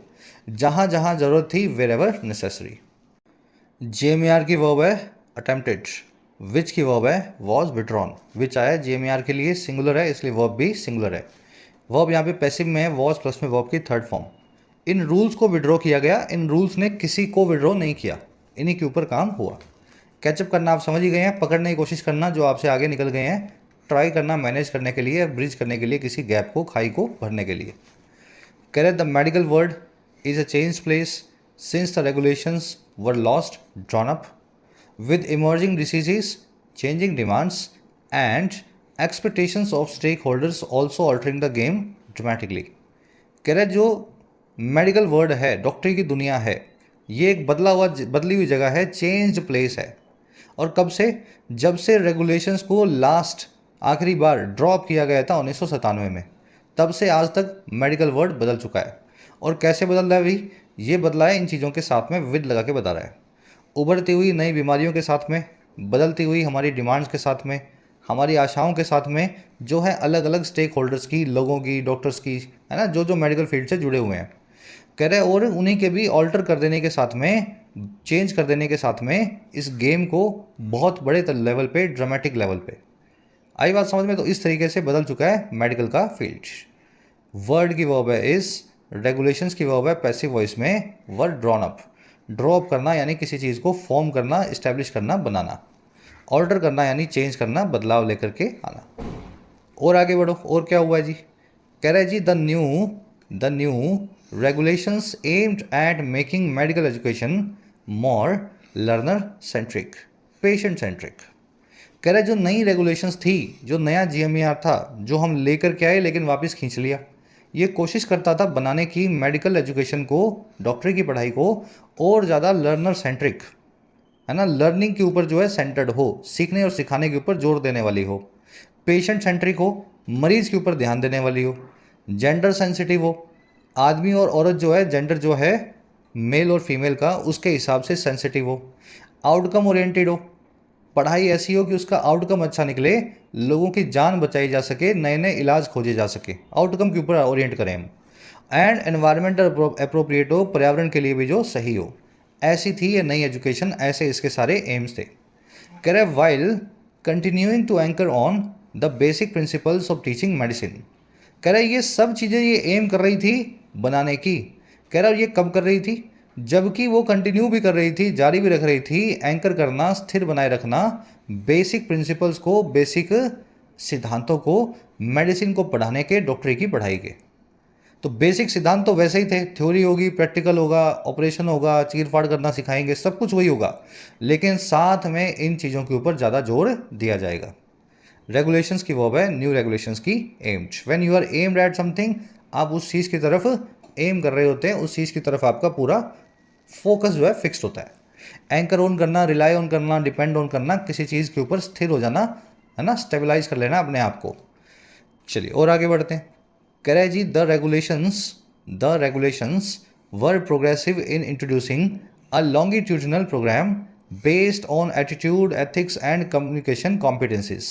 जहाँ जहाँ ज़रूरत थी, वेर एवर नेसेसरी। GMER की वर्ब है अटेम्प्टेड, विच की वर्ब है वॉज विड्रॉन। विच आया GMER के लिए, सिंगुलर है, इसलिए वर्ब भी सिंगुलर है। वर्ब यहाँ पे पैसिव में है, वॉज प्लस में वर्ब की थर्ड फॉर्म। इन रूल्स को विड्रॉ किया गया, इन रूल्स ने किसी को विड्रॉ नहीं किया, इन्हीं के ऊपर काम हुआ। कैचअप करना आप समझ ही गए हैं, पकड़ने की कोशिश करना जो आपसे आगे निकल गए हैं, ट्राई करना मैनेज करने के लिए, ब्रिज करने के लिए, किसी गैप को, खाई को भरने के लिए। कह रहे the medical world is a change place since the regulations were lost drawn up with emerging diseases, changing demands, and expectations of stakeholders also altering the game dramatically। कह रहे जो मेडिकल वर्ड है, डॉक्टरी की दुनिया है, ये एक बदली हुई जगह है, चेंज्ड प्लेस है। और कब से? जब से रेगुलेशंस को लास्ट आखिरी बार ड्रॉप किया गया था 1997 में, तब से आज तक मेडिकल वर्ड बदल चुका है। और कैसे बदल रहा है भाई? ये बदला है इन चीज़ों के साथ में विद लगा के बता रहा है। उभरती हुई नई बीमारियों के साथ में, बदलती हुई हमारी डिमांड्स के साथ में, हमारी आशाओं के साथ में, जो है अलग अलग स्टेक होल्डर्स की, लोगों की, डॉक्टर्स की, है ना, जो जो मेडिकल फील्ड से जुड़े हुए हैं। कह रहे और उन्हीं के भी ऑल्टर कर देने के साथ में, चेंज कर देने के साथ में, इस गेम को बहुत बड़े लेवल पे, ड्रामेटिक लेवल पे। आई बात समझ में? तो इस तरीके से बदल चुका है मेडिकल का फील्ड। वर्ड की वर्ब है इज, रेगुलेशंस की वर्ब है पैसिव वॉइस में, वर्ड ड्रॉन अप। ड्रॉप करना यानी किसी चीज़ को फॉर्म करना, इस्टेब्लिश करना, बनाना। ऑल्टर करना यानी चेंज करना, बदलाव लेकर के आना। और आगे बढ़ो, और क्या हुआ है जी? कह रहे जी the new regulations aimed at making medical education more learner centric, patient centric। कह रहे जो नई रेगुलेशंस थी, जो नया GMER था, जो हम लेकर के आए लेकिन वापस खींच लिया, ये कोशिश करता था बनाने की मेडिकल एजुकेशन को, डॉक्टरी की पढ़ाई को और ज़्यादा लर्नर सेंट्रिक, है ना, लर्निंग के ऊपर जो है सेंटर्ड हो, सीखने और सिखाने के ऊपर जोर देने वाली हो, पेशेंट सेंट्रिक हो, मरीज के ऊपर ध्यान देने वाली हो, जेंडर सेंसिटिव हो, आदमी और औरत जो है, जेंडर जो है मेल और फीमेल का, उसके हिसाब से सेंसिटिव हो, आउटकम ओरिएंटेड हो, पढ़ाई ऐसी हो कि उसका आउटकम अच्छा निकले, लोगों की जान बचाई जा सके, नए नए इलाज खोजे जा सके, आउटकम के ऊपर ओरिएंट करें हम। एंड एनवायरमेंटल अप्रोप्रिएट हो, पर्यावरण के लिए भी जो सही हो। ऐसी थी ये नई एजुकेशन, ऐसे इसके सारे एम्स थे। कह रहे while continuing to anchor on the basic principles of teaching medicine. कह रहे ये सब चीज़ें ये एम कर रही थी बनाने की। कह रहा ये कब कर रही थी? जबकि वो कंटिन्यू भी कर रही थी, जारी भी रख रही थी, एंकर करना, स्थिर बनाए रखना बेसिक प्रिंसिपल्स को, बेसिक सिद्धांतों को, मेडिसिन को पढ़ाने के, डॉक्टरी की पढ़ाई के। तो बेसिक सिद्धांत तो वैसे ही थे, थ्योरी होगी, प्रैक्टिकल होगा, ऑपरेशन होगा, चीर फाड़ करना सिखाएंगे, सब कुछ वही होगा, लेकिन साथ में इन चीज़ों के ऊपर ज़्यादा जोर दिया जाएगा। रेगुलेशंस की वर्ब है, न्यू रेगुलेशंस की aimed. When you are aimed at something, आप उस चीज़ की तरफ एम कर रहे होते हैं, उस चीज़ की तरफ आपका पूरा फोकस जो है फिक्स्ड होता है। एंकर ऑन करना, रिलाई ऑन करना, डिपेंड ऑन करना, किसी चीज़ के ऊपर स्थिर हो जाना, है ना, स्टेबलाइज कर लेना अपने आप को। चलिए और आगे बढ़ते हैं। कह रहे जी the regulations were progressive in introducing a longitudinal programme based on attitude, ethics and communication competencies.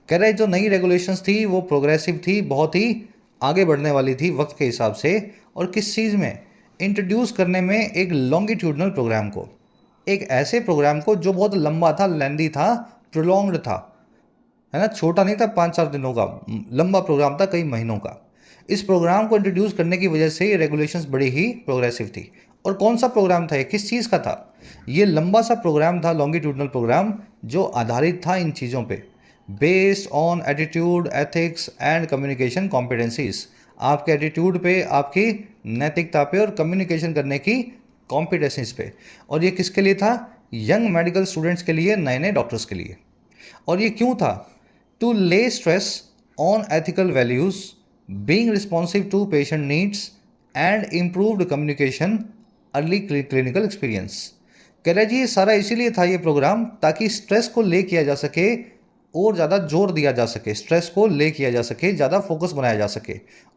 कह रहे जो नई रेगुलेशंस थी वो प्रोग्रेसिव थी, बहुत ही आगे बढ़ने वाली थी वक्त के हिसाब से। और किस चीज़ में? इंट्रोड्यूस करने में एक लॉन्गिट्यूडनल प्रोग्राम को, एक ऐसे प्रोग्राम को जो बहुत लंबा था, लेंदी था, प्रोलॉन्ग्ड था, है ना, छोटा नहीं था 5-4 दिनों का, लंबा प्रोग्राम था, कई महीनों का। इस प्रोग्राम को इंट्रोड्यूस करने की वजह से ये रेगुलेशंस बड़ी ही प्रोग्रेसिव थी। और कौन सा प्रोग्राम था ये, किस चीज़ का था? ये लंबा सा प्रोग्राम था, लॉन्गिट्यूडनल प्रोग्राम, जो आधारित था इन चीज़ों पे, based on attitude, ethics and communication competencies. आपके एटीट्यूड पे, आपकी नैतिकता पे और कम्युनिकेशन करने की कॉम्पिटेंसीज पे। और ये किसके लिए था? यंग मेडिकल स्टूडेंट्स के लिए, नए नए डॉक्टर्स के लिए। और ये क्यों था? To lay stress on ethical values, being responsive to patient needs and improved communication, early clinical experience. कह रहा है जी ये सारा इसीलिए था ये प्रोग्राम, ताकि स्ट्रेस को ले किया जा सके और ज़्यादा जोर दिया जा सके, स्ट्रेस को ले किया जा सके, ज़्यादा फोकस बनाया जा सके।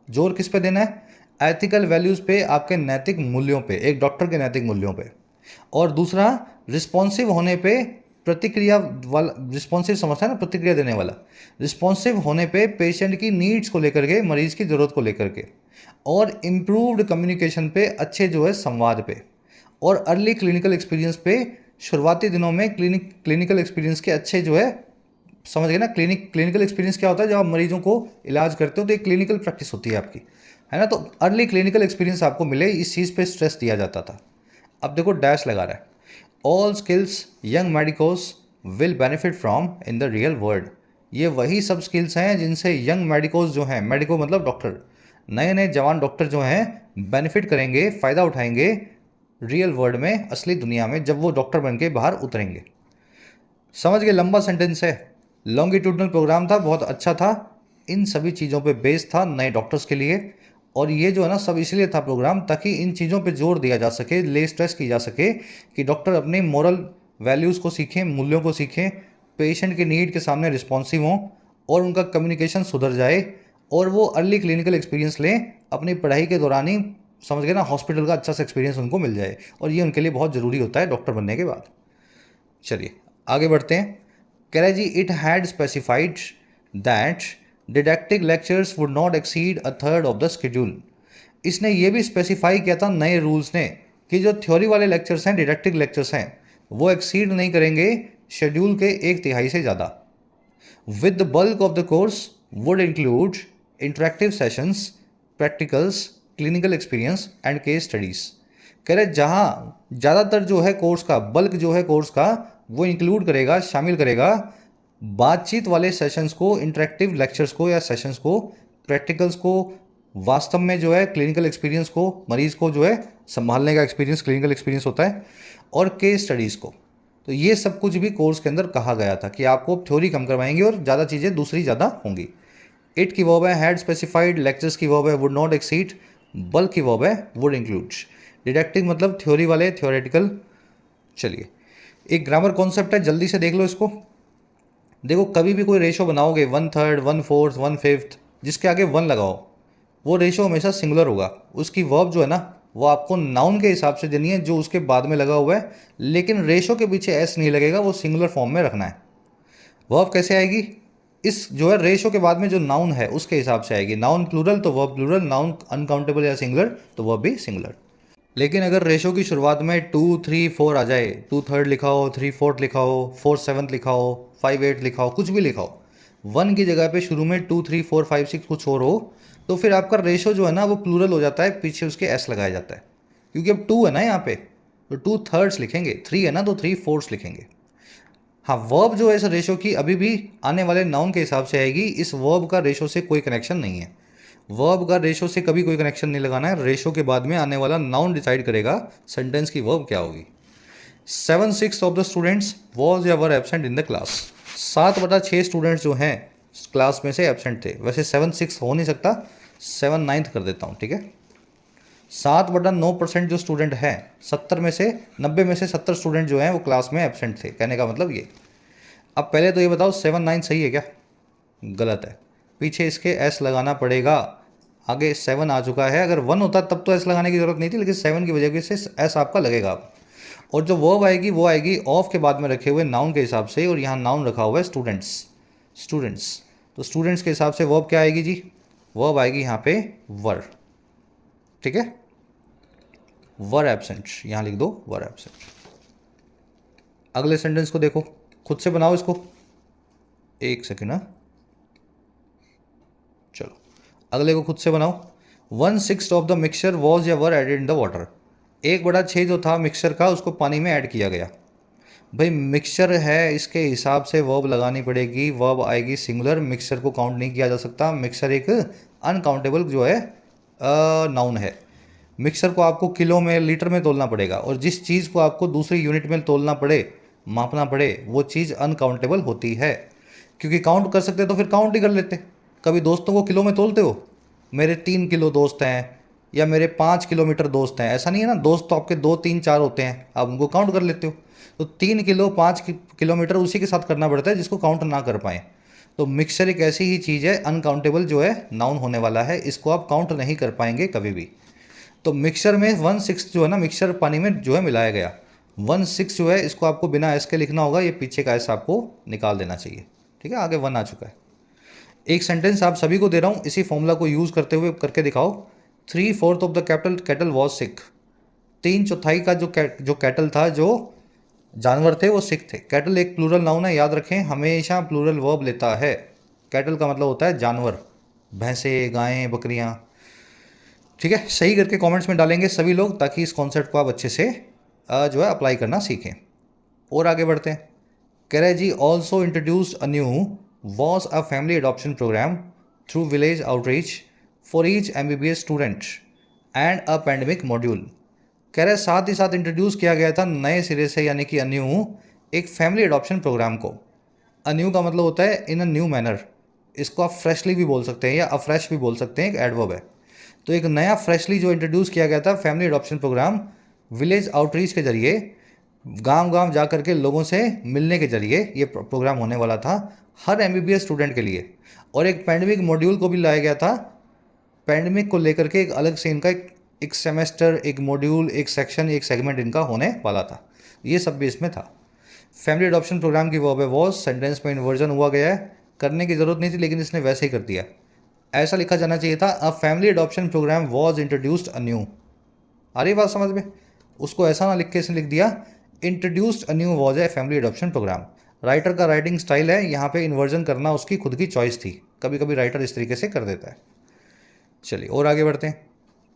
जोर किस पे देना है? एथिकल वैल्यूज़ पे, आपके नैतिक मूल्यों पे, एक डॉक्टर के नैतिक मूल्यों पे। और दूसरा, रिस्पॉन्सिव होने पे, प्रतिक्रिया वाला, रिस्पॉन्सिव समझता है ना, प्रतिक्रिया देने वाला, रिस्पॉन्सिव होने पे पेशेंट की नीड्स को लेकर के, मरीज की ज़रूरत को लेकर के, और इम्प्रूव्ड कम्युनिकेशन पे, अच्छे जो है संवाद पे, और अर्ली क्लिनिकल एक्सपीरियंस पे, शुरुआती दिनों में क्लिनिकल एक्सपीरियंस के अच्छे जो है, समझ गए ना। क्लिनिकल एक्सपीरियंस क्या होता है? जब आप मरीजों को इलाज करते हो तो एक क्लिनिकल प्रैक्टिस होती है आपकी, है ना। तो अर्ली क्लिनिकल एक्सपीरियंस आपको मिले, इस चीज़ पे स्ट्रेस दिया जाता था। अब देखो डैश लगा रहा है, all skills young medicos will benefit from in the real world. ये वही सब स्किल्स हैं जिनसे यंग मेडिकोस जो हैं, मेडिको मतलब डॉक्टर, नए नए जवान डॉक्टर जो हैं बेनिफिट करेंगे, फ़ायदा उठाएंगे रियल वर्ल्ड में, असली दुनिया में, जब वो डॉक्टर बन के बाहर उतरेंगे। समझ गए? लंबा सेंटेंस है, लॉन्गिट्यूडनल प्रोग्राम था, बहुत अच्छा था, इन सभी चीज़ों पे बेस्ड था नए डॉक्टर्स के लिए। और ये जो है ना सब इसलिए था प्रोग्राम, ताकि इन चीज़ों पे जोर दिया जा सके, ले स्ट्रेस की जा सके कि डॉक्टर अपने मोरल वैल्यूज़ को सीखें, मूल्यों को सीखें, पेशेंट के नीड के सामने रिस्पॉन्सिव हों, और उनका कम्युनिकेशन सुधर जाए, और वो अर्ली क्लिनिकल एक्सपीरियंस लें अपनी पढ़ाई के दौरान ही, समझ गए ना, हॉस्पिटल का अच्छा सा एक्सपीरियंस उनको मिल जाए। और ये उनके लिए बहुत ज़रूरी होता है डॉक्टर बनने के बाद। चलिए आगे बढ़ते हैं। कह रहा है जी, it had specified that didactic lectures would not exceed a third of the schedule. इसने ये भी स्पेसिफाई किया था नए रूल्स ने कि जो थ्योरी वाले लेक्चर्स हैं, डिडक्टिक लेक्चर्स हैं, वो एक्सीड नहीं करेंगे शेड्यूल के 1/3 से ज़्यादा। With the bulk of the course would include interactive sessions, practicals, clinical experience and case studies. कह रहे जहाँ ज़्यादातर जो है कोर्स का, बल्क जो है कोर्स का, वो इंक्लूड करेगा, शामिल करेगा बातचीत वाले सेशंस को, इंटरेक्टिव लेक्चर्स को या सेशंस को, प्रैक्टिकल्स को, वास्तव में जो है क्लिनिकल एक्सपीरियंस को, मरीज़ को जो है संभालने का एक्सपीरियंस, क्लिनिकल एक्सपीरियंस होता है, और केस स्टडीज़ को। तो ये सब कुछ भी कोर्स के अंदर कहा गया था कि आपको थ्योरी कम करवाएंगे और ज़्यादा चीज़ें दूसरी ज़्यादा होंगी। इट की वर्ब है, हैड स्पेसिफाइड, लेक्चर्स की वर्ब है वुड नॉट एक्सीड, बल्क की वर्ब है वुड इंक्लूड। डिडक्टिव मतलब थ्योरी वाले, थ्योरेटिकल। चलिए एक ग्रामर कॉन्सेप्ट है, जल्दी से देख लो इसको। देखो कभी भी कोई रेशो बनाओगे 1/3, 1/4, 1/5, जिसके आगे 1 लगाओ, वो रेशो हमेशा सिंगुलर होगा। उसकी वर्ब जो है ना वो आपको नाउन के हिसाब से देनी है जो उसके बाद में लगा हुआ है, लेकिन रेशो के पीछे एस नहीं लगेगा, वो सिंगुलर फॉर्म में रखना है। वर्ब कैसे आएगी? इस जो है रेशो के बाद में जो नाउन है उसके हिसाब से आएगी। नाउन प्लूरल तो वर्ब प्लूरल, नाउन अनकाउंटेबल या सिंगुलर तो वर्ब भी सिंगुलर। लेकिन अगर रेशो की शुरुआत में 2, 3, 4 आ जाए, 2/3 लिखा हो, 3/4 लिखा हो, 4/7 लिखा हो, 5/8 लिखा हो, कुछ भी लिखा हो, 1 की जगह पे शुरू में 2, 3, 4, 5, 6 कुछ और हो, तो फिर आपका रेशो जो है ना वो प्लूरल हो जाता है, पीछे उसके एस लगाया जाता है, क्योंकि अब 2 है ना यहाँ पे, तो 2/3 लिखेंगे, 3 है ना तो 3/4 लिखेंगे। हाँ, वर्ब जो है इस रेशो की अभी भी आने वाले नाउन के हिसाब से आएगी। इस वर्ब का रेशो से कोई कनेक्शन नहीं है, वर्ब का रेशो से कभी कोई कनेक्शन नहीं लगाना है। रेशो के बाद में आने वाला नाउन डिसाइड करेगा सेंटेंस की वर्ब क्या होगी। 7/6 ऑफ द स्टूडेंट्स वॉज या were absent in the class. 7/6 students जो हैं क्लास में से एबसेंट थे। वैसे 7/6 हो नहीं सकता, 7/9 कर देता हूँ, ठीक है। 7/9% जो स्टूडेंट हैं, 90 में से 70 स्टूडेंट जो हैं वो क्लास में एबसेंट थे, कहने का मतलब ये। अब पहले तो ये बताओ 7/9 सही है क्या? गलत है, पीछे इसके एस लगाना पड़ेगा। आगे 7 आ चुका है, अगर 1 होता तब तो एस लगाने की जरूरत नहीं थी, लेकिन 7 की वजह से एस आपका लगेगा। और जो वर्ब आएगी वो आएगी ऑफ के बाद में रखे हुए नाउन के हिसाब से, और यहाँ नाउन रखा हुआ है स्टूडेंट्स। तो स्टूडेंट्स के हिसाब से वर्ब क्या आएगी जी? वर्ब आएगी यहाँ पे वर, ठीक है, वर एबसेंट, यहाँ लिख दो वर एबसेंट। अगले सेंटेंस को देखो, खुद से बनाओ इसको, एक सेकेंड। चलो अगले को खुद से बनाओ। 1/6 ऑफ द मिक्सचर वॉज या वर एडेड इन द वाटर। 1/6 जो था मिक्सचर का उसको पानी में ऐड किया गया। भाई मिक्सचर है, इसके हिसाब से वर्ब लगानी पड़ेगी, वर्ब आएगी सिंगुलर, मिक्सचर को काउंट नहीं किया जा सकता। मिक्सचर एक अनकाउंटेबल जो है नाउन है। मिक्सचर को आपको किलो में, लीटर में तोलना पड़ेगा, और जिस चीज़ को आपको दूसरी यूनिट में तोलना पड़े मापना पड़े वो चीज़ अनकाउंटेबल होती है। क्योंकि काउंट कर सकते तो फिर काउंट ही कर लेते। कभी दोस्तों को किलो में तोलते हो? मेरे 3 किलो दोस्त हैं या मेरे 5 किलोमीटर दोस्त हैं, ऐसा नहीं है ना। दोस्त तो आपके 2 3 4 होते हैं, आप उनको काउंट कर लेते हो। तो 3 किलो 5 किलोमीटर उसी के साथ करना पड़ता है जिसको काउंट ना कर पाएँ। तो मिक्सचर एक ऐसी ही चीज़ है, अनकाउंटेबल जो है नाउन होने वाला है, इसको आप काउंट नहीं कर पाएंगे कभी भी। तो मिक्सचर में 1/6 जो है ना, मिक्सचर पानी में जो है मिलाया गया, 1/6 जो है इसको आपको बिना एस के लिखना होगा, ये पीछे का एस आपको निकाल देना चाहिए। ठीक है, आगे 1 आ चुका है। एक सेंटेंस आप सभी को दे रहा हूँ, इसी फॉर्मूला को यूज़ करते हुए करके दिखाओ। 3/4 of the cattle was sick. 3/4 का जो कैटल था, जो जानवर थे, वो सिक थे। कैटल एक प्लूरल नाउन है, याद रखें, हमेशा प्लूरल वर्ब लेता है। कैटल का मतलब होता है जानवर, भैंसें, गायें, बकरियाँ। ठीक है, सही करके कमेंट्स में डालेंगे सभी लोग, ताकि इस कॉन्सेप्ट को आप अच्छे से जो है अप्लाई करना सीखें। और आगे बढ़ते हैं। Karaji also introduced a new was a family adoption program through village outreach for each MBBS student and a pandemic module। कह रहे साथ ही साथ इंट्रोड्यूस किया गया था नए सिरे से, यानी कि अन्यू, एक फैमिली अडॉप्शन प्रोग्राम को। अन्यू का मतलब होता है इन अ न्यू मैनर। इसको आप फ्रेशली भी बोल सकते हैं या अफ्रेश भी बोल सकते हैं, एक एडवर्ब है। तो एक नया फ्रेशली जो इंट्रोड्यूस किया गया था family adoption programme, village outreach के जरिए, गांव गांव जा करके लोगों से मिलने के जरिए ये प्रोग्राम होने वाला था हर MBBS स्टूडेंट के लिए। और एक पैंडमिक मॉड्यूल को भी लाया गया था, पैंडमिक को लेकर के एक अलग से इनका एक सेमेस्टर, एक मॉड्यूल, एक सेक्शन, एक सेगमेंट इनका होने वाला था। ये सब भी इसमें था। फैमिली अडॉप्शन प्रोग्राम की वर्ब है वॉज, सेंटेंस में इन्वर्जन हुआ गया है, करने की ज़रूरत नहीं थी लेकिन इसने वैसे ही कर दिया। ऐसा लिखा जाना चाहिए था, a family adoption programme was introduced anew. आ रही बात समझ में? उसको ऐसा ना लिख के इसने लिख दिया introduced anew was a family adoption programme. Writer का राइटिंग स्टाइल है, यहाँ पे इन्वर्जन करना उसकी खुद की चॉइस थी, कभी कभी राइटर इस तरीके से कर देता है। चलिए और आगे बढ़ते हैं।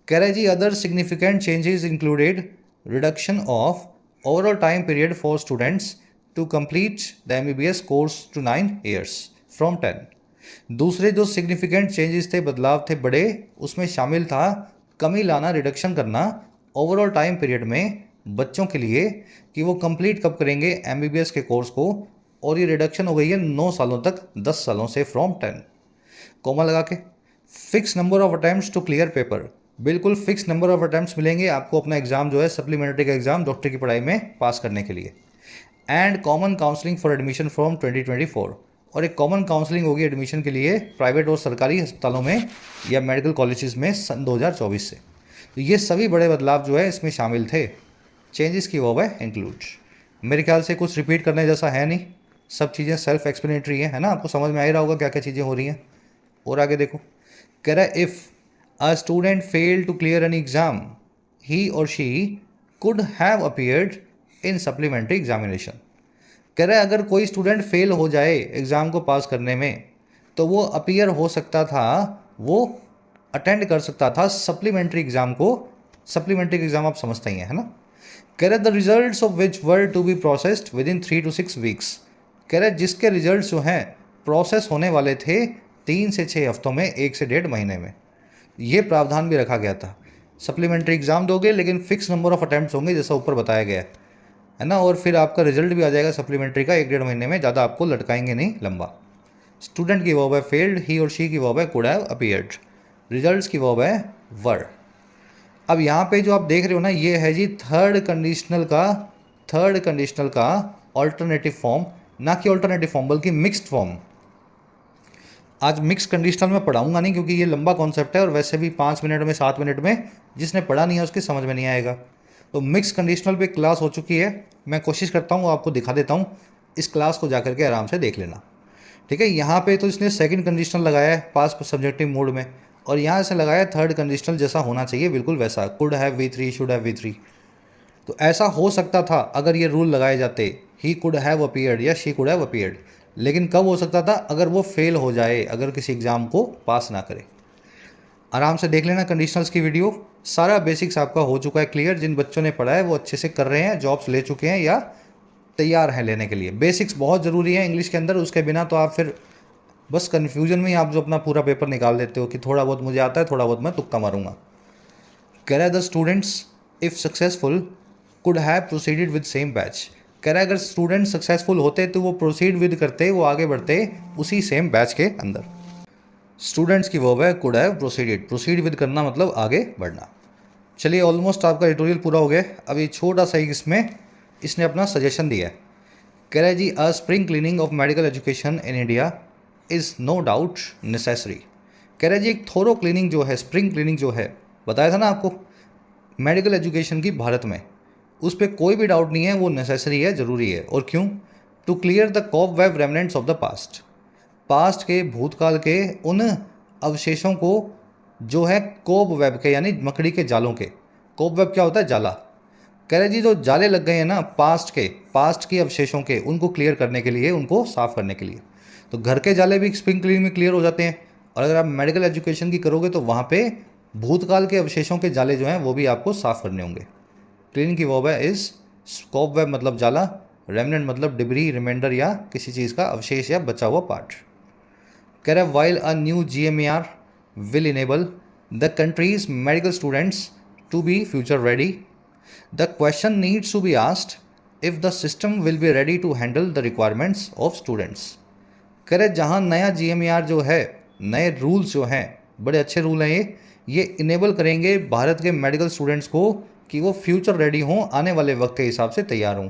Karaji other significant changes included reduction of overall time period for students to complete the MBBS course to 9 years from 10। दूसरे जो सिग्निफिकेंट चेंजेस थे, बदलाव थे बड़े, उसमें शामिल था कमी लाना, रिडक्शन करना ओवरऑल टाइम पीरियड में बच्चों के लिए, कि वो कंप्लीट कब करेंगे MBBS के कोर्स को। और ये रिडक्शन हो गई है 9 सालों तक, 10 सालों से, फ्रॉम 10। कोमा लगा के। Fix number of attempts to clear paper, बिल्कुल फिक्स नंबर ऑफ अटैम्प्ट्स मिलेंगे आपको अपना एग्जाम जो है सप्लीमेंट्री का एग्जाम डॉक्टर की पढ़ाई में पास करने के लिए। And common counselling for admission from 2024। और एक कॉमन काउंसलिंग होगी एडमिशन के लिए प्राइवेट और सरकारी अस्पतालों में या मेडिकल कॉलेजेस में सन 2024 से। तो ये सभी बड़े बदलाव जो है इसमें शामिल थे। चेंजेस की वो है इंक्लूड। मेरे ख्याल से कुछ रिपीट करने जैसा है नहीं, सब चीज़ें सेल्फ एक्सप्लेनेटरी है ना, आपको समझ में आ ही रहा होगा क्या क्या चीज़ें हो रही हैं। और आगे देखो, कह रहा है if a student failed to clear an exam, he or she could have appeared in supplementary examination। कह रहा है अगर कोई स्टूडेंट फेल हो जाए एग्ज़ाम को पास करने में, तो वो अपीयर हो सकता था, वो अटेंड कर सकता था सप्लीमेंट्री एग्ज़ाम को। सप्लीमेंट्री एग्ज़ाम आप समझते ही हैं, है ना। कह रहा है the results of which were to be processed within 3 to 6 weeks. कह रहा है जिसके रिजल्ट्स जो हैं प्रोसेस होने वाले थे 3 से 6 हफ्तों में, 1 से 1.5 महीने में। ये प्रावधान भी रखा गया था। सप्लीमेंट्री एग्जाम दोगे लेकिन फिक्स नंबर ऑफ अटैम्प्ट्स होंगे जैसा ऊपर बताया गया है ना। और फिर आपका रिजल्ट भी आ जाएगा सप्लीमेंट्री का 1-1.5 महीने में, ज़्यादा आपको लटकाएंगे नहीं लंबा। स्टूडेंट की वर्ब है फेल्ड, ही और शी की वर्ब है कुड हैव अपीयर्ड, रिजल्ट्स की वर्ब है वर। अब यहाँ पे जो आप देख रहे हो ना, ये है जी थर्ड कंडीशनल का ऑल्टरनेटिव फॉर्म, ना कि ऑल्टरनेटिव फॉर्म बल्कि मिक्स्ड फॉर्म। आज मिक्स कंडीशनल में पढ़ाऊंगा नहीं क्योंकि ये लंबा कॉन्सेप्ट है, और वैसे भी 5 मिनट में 7 मिनट में जिसने पढ़ा नहीं है उसकी समझ में नहीं आएगा। तो मिक्स कंडीशनल पे क्लास हो चुकी है, मैं कोशिश करता हूँ आपको दिखा देता हूँ, इस क्लास को जा करके आराम से देख लेना। ठीक है, यहाँ पे तो इसने सेकंड कंडीशनल लगाया है पास्ट सब्जेक्टिव मोड में, और यहाँ से लगाया थर्ड कंडीशनल जैसा होना चाहिए बिल्कुल वैसा, could have V3, should have V3। तो ऐसा हो सकता था अगर ये रूल लगाए जाते, ही कुड हैव अपीयर्ड या शी कुड हैव अपीयर्ड। लेकिन कब हो सकता था? अगर वो फेल हो जाए, अगर किसी एग्ज़ाम को पास ना करे। आराम से देख लेना कंडीशनल्स की वीडियो, सारा बेसिक्स आपका हो चुका है क्लियर। जिन बच्चों ने पढ़ा है वो अच्छे से कर रहे हैं, जॉब्स ले चुके हैं या तैयार हैं लेने के लिए। बेसिक्स बहुत ज़रूरी है इंग्लिश के अंदर, उसके बिना तो आप फिर बस कन्फ्यूजन में ही आप जो अपना पूरा पेपर निकाल देते हो कि थोड़ा बहुत मुझे आता है, थोड़ा बहुत मैं तुक्का मारूंगा। कह रहा है the students if successful could have proceeded with same batch. कह रहा है अगर स्टूडेंट सक्सेसफुल होते तो वो प्रोसीड विद करते, वो आगे बढ़ते उसी सेम बैच के अंदर। स्टूडेंट्स की वर्ब है could have proceeded, proceed with करना मतलब आगे बढ़ना। चलिए ऑलमोस्ट आपका ट्यूटोरियल पूरा हो गया। अभी छोटा सा इसमें इसने अपना सजेशन दिया है। कह रहा है जी a spring cleaning of medical education in India is no doubt necessary. कह रहा है जी एक थोरो क्लीनिंग जो है, स्प्रिंग क्लीनिंग जो है, बताया था ना आपको मेडिकल एजुकेशन की भारत में, उस पर कोई भी डाउट नहीं है, वो नेसेसरी है, ज़रूरी है। और क्यों? To clear the cobweb remnants of the past, past के भूतकाल के उन अवशेषों को जो है कोब वेब के यानी मकड़ी के जालों के। कोब वेब क्या होता है? जाला। कह रहे जी जो जाले लग गए हैं ना पास्ट के अवशेषों के, उनको क्लियर करने के लिए, उनको साफ करने के लिए। तो घर के जाले भी स्प्रिंग क्लीनिंग में क्लियर हो जाते हैं, और अगर आप मेडिकल एजुकेशन की करोगे तो वहाँ पे भूतकाल के अवशेषों के जाले जो हैं वो भी आपको साफ करने होंगे। क्लीनिंग की वर्ब है इज, कोब वेब मतलब जाला, रेमनेंट मतलब डिब्री, रिमाइंडर या किसी चीज़ का अवशेष या बचा हुआ पार्ट। कह रहा है while a new GMAR will enable the country's medical students to be future ready, the question needs to be asked if the system will be ready to handle the requirements of students। कह रहे जहाँ नया GMAR जो है, नए rules जो हैं, बड़े अच्छे रूल हैं ये इनेबल करेंगे भारत के मेडिकल स्टूडेंट्स को कि वो फ्यूचर रेडी हों, आने वाले वक्त के हिसाब से तैयार हों।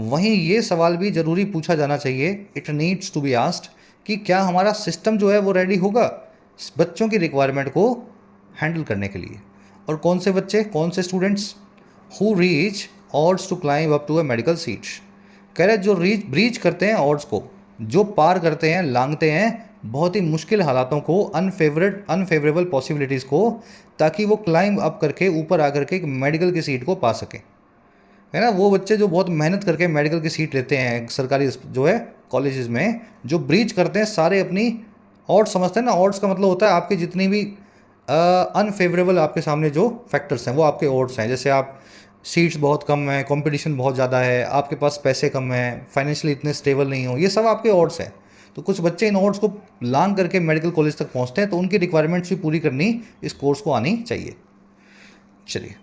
वहीं ये सवाल भी ज़रूरी पूछा जाना चाहिए, it needs to be asked, कि क्या हमारा सिस्टम जो है वो रेडी होगा बच्चों की रिक्वायरमेंट को हैंडल करने के लिए। और कौन से बच्चे, कौन से students? Who reach odds to climb up to a medical seat. कह रहे जो ब्रीच करते हैं ऑड्स को, जो पार करते हैं, लांघते हैं बहुत ही मुश्किल हालातों को, अनफेवरेबल पॉसिबिलिटीज़ को, ताकि वो क्लाइंब अप करके ऊपर आकर के एक मेडिकल की सीट को पा सकें। है ना, वो बच्चे जो बहुत मेहनत करके मेडिकल की सीट लेते हैं सरकारी जो है कॉलेजेस में, जो ब्रीच करते हैं सारे अपनी ऑड्स समझते हैं ना, ऑड्स का मतलब होता है आपके जितनी भी अनफेवरेबल आपके सामने जो फैक्टर्स हैं वो आपके ऑड्स हैं। जैसे आप सीट्स बहुत कम हैं, कंपटीशन बहुत ज़्यादा है, आपके पास पैसे कम हैं, फाइनेंशियली इतने स्टेबल नहीं हो, ये सब आपके ऑड्स हैं। तो कुछ बच्चे इन ऑड्स को लांग करके मेडिकल कॉलेज तक पहुँचते हैं, तो उनकी रिक्वायरमेंट्स भी पूरी करनी इस कोर्स को आनी चाहिए। चलिए,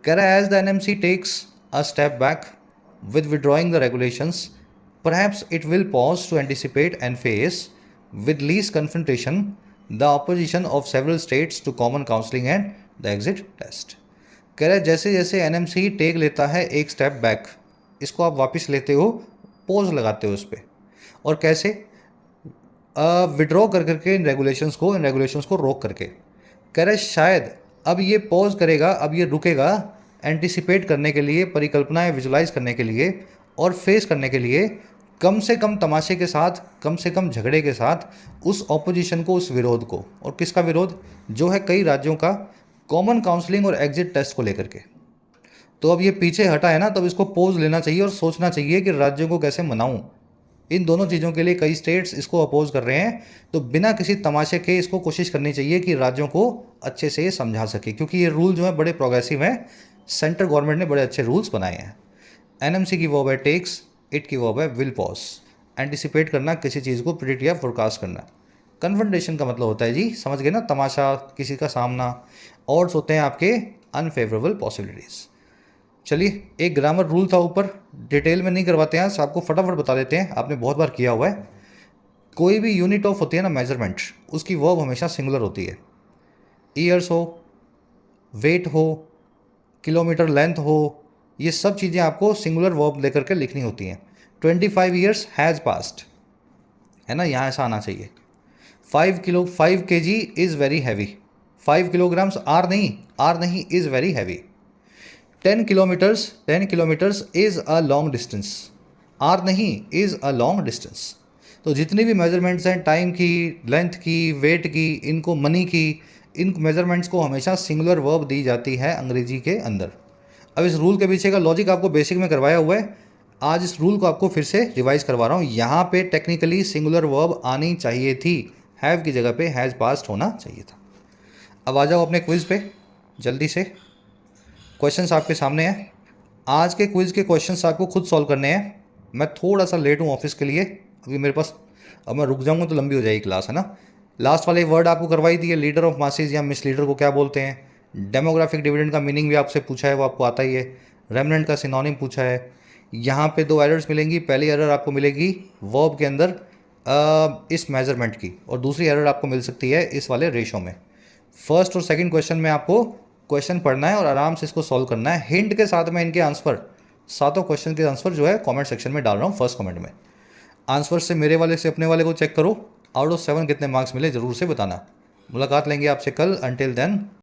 कह रहा है as the NMC takes a step back with withdrawing the regulations, perhaps it will pause to anticipate and face with least confrontation the opposition of several states to common counseling and the exit test। कह रहा है जैसे जैसे NMC take लेता है एक step back, इसको आप वापस लेते हो, पॉज लगाते हो उस पर, और कैसे? विड्रॉ कर करके इन रेगुलेशंस को रोक करके। कह रहा है शायद अब ये पॉज करेगा, अब ये रुकेगा एंटिसिपेट करने के लिए, परिकल्पनाएं विजुलाइज करने के लिए और फेस करने के लिए, कम से कम तमाशे के साथ, कम से कम झगड़े के साथ उस ऑपोजिशन को, उस विरोध को। और किसका विरोध? जो है कई राज्यों का कॉमन काउंसलिंग और एग्जिट टेस्ट को लेकर के। तो अब ये पीछे हटा है ना, तब इसको पोज लेना चाहिए और सोचना चाहिए कि राज्यों को कैसे मनाऊं। इन दोनों चीज़ों के लिए कई स्टेट्स इसको अपोज कर रहे हैं, तो बिना किसी तमाशे के इसको कोशिश करनी चाहिए कि राज्यों को अच्छे से ये समझा सके, क्योंकि ये रूल जो है बड़े प्रोग्रेसिव हैं, सेंट्रल गवर्नमेंट ने बड़े अच्छे रूल्स बनाए हैं। NMC की वर्ब है टेक्स, इट की वर्ब है विल पॉज। एंटिसिपेट करना, किसी चीज़ को प्रिडिक्ट या फोरकास्ट करना। कन्फ्रंटेशन का मतलब होता है जी, समझ गए ना, तमाशा, किसी का सामना। ऑड्स होते हैं आपके अनफेवरेबल पॉसिबिलिटीज़। चलिए, एक ग्रामर रूल था ऊपर, डिटेल में नहीं करवाते हैं, आपको फटाफट बता देते हैं, आपने बहुत बार किया हुआ है। कोई भी यूनिट ऑफ होती है ना मेजरमेंट, उसकी वर्ब हमेशा सिंगुलर होती है। ईयर्स हो, वेट हो, किलोमीटर लेंथ हो, ये सब चीज़ें आपको सिंगुलर वर्ब लेकर के लिखनी होती हैं। 25 ईयर्स हैज़ पास्ट, है ना, यहाँ ऐसा आना चाहिए। 5 kg is very heavy, 5 kilograms are नहीं is very heavy. 10 kilometres is a long distance, are नहीं इज़ अ लॉन्ग डिस्टेंस। तो जितनी भी मेजरमेंट्स हैं, टाइम की, लेंथ की, वेट की, इनको मनी की, इन मेजरमेंट्स को हमेशा सिंगुलर वर्ब दी जाती है अंग्रेजी के अंदर। अब इस रूल के पीछे का लॉजिक आपको बेसिक में करवाया हुआ है, आज इस रूल को आपको फिर से रिवाइज करवा रहा हूँ। यहाँ पे टेक्निकली सिंगुलर वर्ब आनी चाहिए थी, हैव की जगह पे हैज़ पास्ट होना चाहिए था। अब आ जाओ अपने क्विज़ पे जल्दी से। क्वेश्चंस आपके सामने हैं। आज के क्विज़ के क्वेश्चंस आपको खुद सॉल्व करने हैं। मैं थोड़ा सा लेट हूँ ऑफिस के लिए, अभी मेरे पास, अब मैं रुक जाऊँगा तो लंबी हो जाएगी क्लास, है ना। लास्ट वाले वर्ड आपको करवाई थी, लीडर ऑफ मासेज या मिस लीडर को क्या बोलते हैं। डेमोग्राफिक डिविडेंड का मीनिंग भी आपसे पूछा है, वो आपको आता ही है। रेमनेंट का सिनोनिम पूछा है। यहाँ पे दो एरर्स मिलेंगी। पहली एरर आपको मिलेगी वर्ब के अंदर इस मेजरमेंट की, और दूसरी एरर आपको मिल सकती है इस वाले रेशो में। फर्स्ट और सेकंड क्वेश्चन में आपको क्वेश्चन पढ़ना है और आराम से इसको सॉल्व करना है। हिंट के साथ में इनके आंसर, सातों क्वेश्चन के आंसर जो है कमेंट सेक्शन में डाल रहा हूँ फर्स्ट कमेंट में। आंसर से मेरे वाले से अपने वाले को चेक करो, आउट ऑफ 7 कितने मार्क्स मिले ज़रूर से बताना। मुलाकात लेंगे आपसे कल। Until then